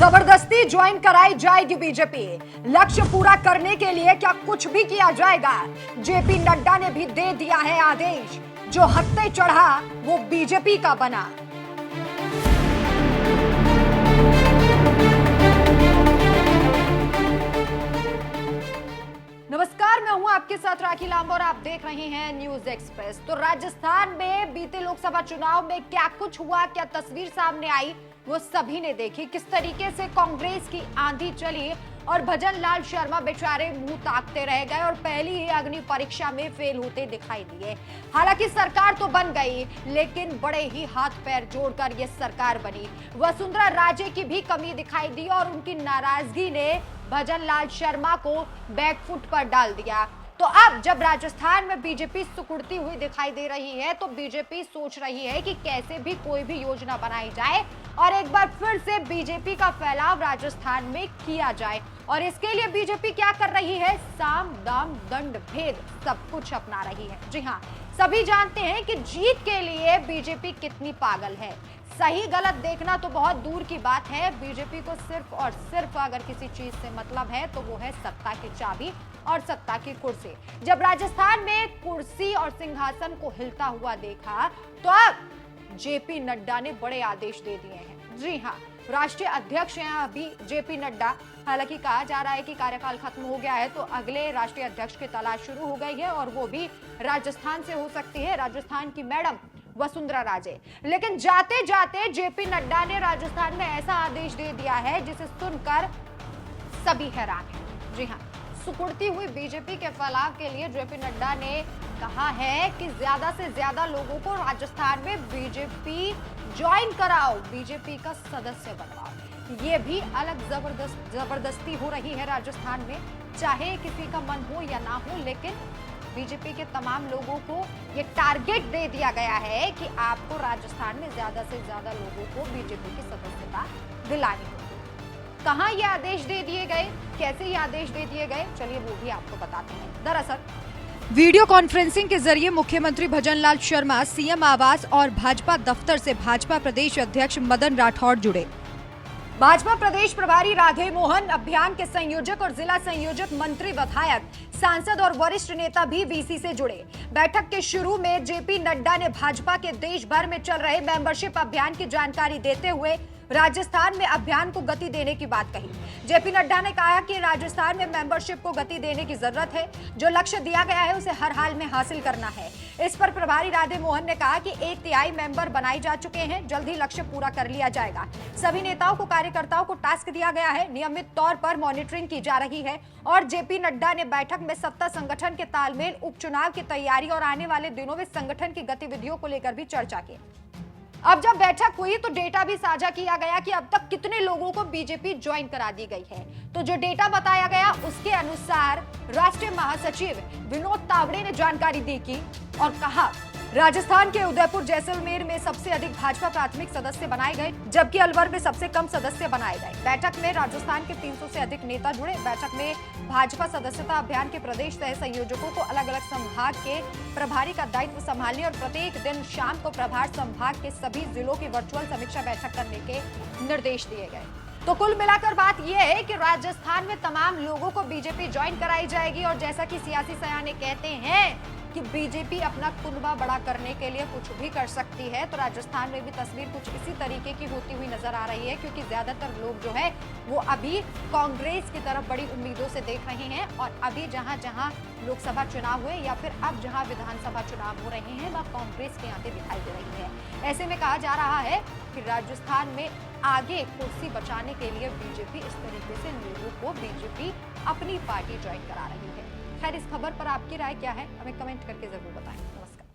जबरदस्ती ज्वाइन कराई जाएगी बीजेपी। लक्ष्य पूरा करने के लिए क्या कुछ भी किया जाएगा। जेपी नड्डा ने भी दे दिया है आदेश, जो हत्थे चढ़ा वो बीजेपी का बना। नमस्कार, मैं हूं आपके साथ राखी लांबा और आप देख रहे हैं न्यूज एक्सप्रेस। तो राजस्थान में बीते लोकसभा चुनाव में क्या कुछ हुआ, क्या तस्वीर सामने आई, वो सभी ने देखी। किस तरीके से कांग्रेस की आंधी चली और भजन लाल शर्मा बेचारे मुंह ताकते रह गए और पहली ही अग्नि परीक्षा में फेल होते दिखाई दिए। हालांकि सरकार तो बन गई, लेकिन बड़े ही हाथ पैर जोड़कर ये सरकार बनी। वसुंधरा राजे की भी कमी दिखाई दी और उनकी नाराजगी ने भजन लाल शर्मा को बैकफुट पर डाल दिया। तो अब जब राजस्थान में बीजेपी सुकुड़ती हुई दिखाई दे रही है, तो बीजेपी सोच रही है कि कैसे भी कोई भी योजना बनाई जाए और एक बार फिर से बीजेपी का फैलाव राजस्थान में किया जाए। और इसके लिए बीजेपी क्या कर रही है? साम दाम दंड भेद सब कुछ अपना रही है। जी हाँ, सभी जानते हैं कि जीत के लिए बीजेपी कितनी पागल है। सही गलत देखना तो बहुत दूर की बात है। बीजेपी को सिर्फ और सिर्फ अगर किसी चीज से मतलब है तो वो है सत्ता की चाबी और सत्ता की कुर्सी। जब राजस्थान में कुर्सी और सिंहासन को हिलता हुआ देखा, तो अब जेपी नड्डा ने बड़े आदेश दे दिए हैं। जी हाँ, राष्ट्रीय अध्यक्ष हैं अभी जेपी नड्डा। हालांकि कहा जा रहा है कि कार्यकाल खत्म हो गया है, तो अगले राष्ट्रीय अध्यक्ष की तलाश शुरू हो गई है और वो भी राजस्थान से हो सकती है, राजस्थान की मैडम वसुंधरा राजे। लेकिन जाते जाते जेपी नड्डा ने राजस्थान में ऐसा आदेश दे दिया है जिसे सुनकर सभी हैरान हैं। जी हाँ, सुकुड़ती हुई बीजेपी के फैलाव के लिए जेपी नड्डा ने कहा है कि ज्यादा से ज्यादा लोगों को राजस्थान में बीजेपी ज्वाइन कराओ, बीजेपी का सदस्य बनवाओ। ये भी अलग जबरदस्ती हो रही है राजस्थान में, चाहे किसी का मन हो या ना हो। लेकिन बीजेपी के तमाम लोगों को ये टारगेट दे दिया गया है कि आपको राजस्थान में ज्यादा से ज्यादा लोगों को बीजेपी की सदस्यता दिलानी होगी। कहां ये आदेश दे दिए गए, कैसे ये आदेश दे दिए गए, चलिए वो भी आपको बताते हैं। दरअसल वीडियो कॉन्फ्रेंसिंग के जरिए मुख्यमंत्री भजन लाल शर्मा, सीएम आवास और भाजपा दफ्तर से भाजपा प्रदेश अध्यक्ष मदन राठौड़ जुड़े। भाजपा प्रदेश प्रभारी राधे मोहन, अभियान के संयोजक और जिला संयोजक, मंत्री, विधायक, सांसद और वरिष्ठ नेता भी वीसी से जुड़े। बैठक के शुरू में जेपी नड्डा ने भाजपा के देश भर में चल रहे मेंबरशिप अभियान की जानकारी देते हुए राजस्थान में अभियान को गति देने की बात कही। जेपी नड्डा ने कहा कि राजस्थान में मेंबरशिप को गति देने की जरूरत है। जो लक्ष्य दिया गया है उसे हर हाल में हासिल करना है। इस पर प्रभारी राधे मोहन ने कहा कि 1/3 मेंबर बनाए जा चुके हैं, जल्द ही लक्ष्य पूरा कर लिया जाएगा। सभी नेताओं को, कार्यकर्ताओं को टास्क दिया गया है, नियमित तौर पर मॉनिटरिंग की जा रही है। और जेपी नड्डा ने बैठक में सत्ता संगठन के तालमेल, उपचुनाव की तैयारी और आने वाले दिनों में संगठन की गतिविधियों को लेकर भी चर्चा की। अब जब बैठक हुई तो डेटा भी साझा किया गया कि अब तक कितने लोगों को बीजेपी ज्वाइन करा दी गई है। तो जो डेटा बताया गया उसके अनुसार राष्ट्रीय महासचिव विनोद तावड़े ने जानकारी दी की और कहा, राजस्थान के उदयपुर, जैसलमेर में सबसे अधिक भाजपा प्राथमिक सदस्य बनाए गए, जबकि अलवर में सबसे कम सदस्य बनाए गए। बैठक में राजस्थान के 300 से अधिक नेता जुड़े। बैठक में भाजपा सदस्यता अभियान के प्रदेश सह संयोजकों को अलग अलग संभाग के प्रभारी का दायित्व संभालने और प्रत्येक दिन शाम को प्रभार संभाग के सभी जिलों की वर्चुअल समीक्षा बैठक करने के निर्देश दिए गए। तो कुल मिलाकर बात यह है कि राजस्थान में तमाम लोगों को बीजेपी ज्वाइन कराई जाएगी। और जैसा कि सियासी सयाने कहते हैं कि बीजेपी अपना कुनबा बड़ा करने के लिए कुछ भी कर सकती है, तो राजस्थान में भी तस्वीर कुछ इसी तरीके की होती हुई नजर आ रही है। क्योंकि ज्यादातर लोग जो है वो अभी कांग्रेस की तरफ बड़ी उम्मीदों से देख रहे हैं। और अभी जहां जहां लोकसभा चुनाव हुए या फिर अब जहां विधानसभा चुनाव हो रहे हैं, वह कांग्रेस की आंखें दिखाई दे रही है। ऐसे में कहा जा रहा है कि राजस्थान में आगे कुर्सी बचाने के लिए बीजेपी इस तरीके से लोगों को बीजेपी अपनी पार्टी ज्वाइन करा रही है। खैर, इस खबर पर आपकी राय क्या है, हमें कमेंट करके जरूर बताएं। नमस्कार।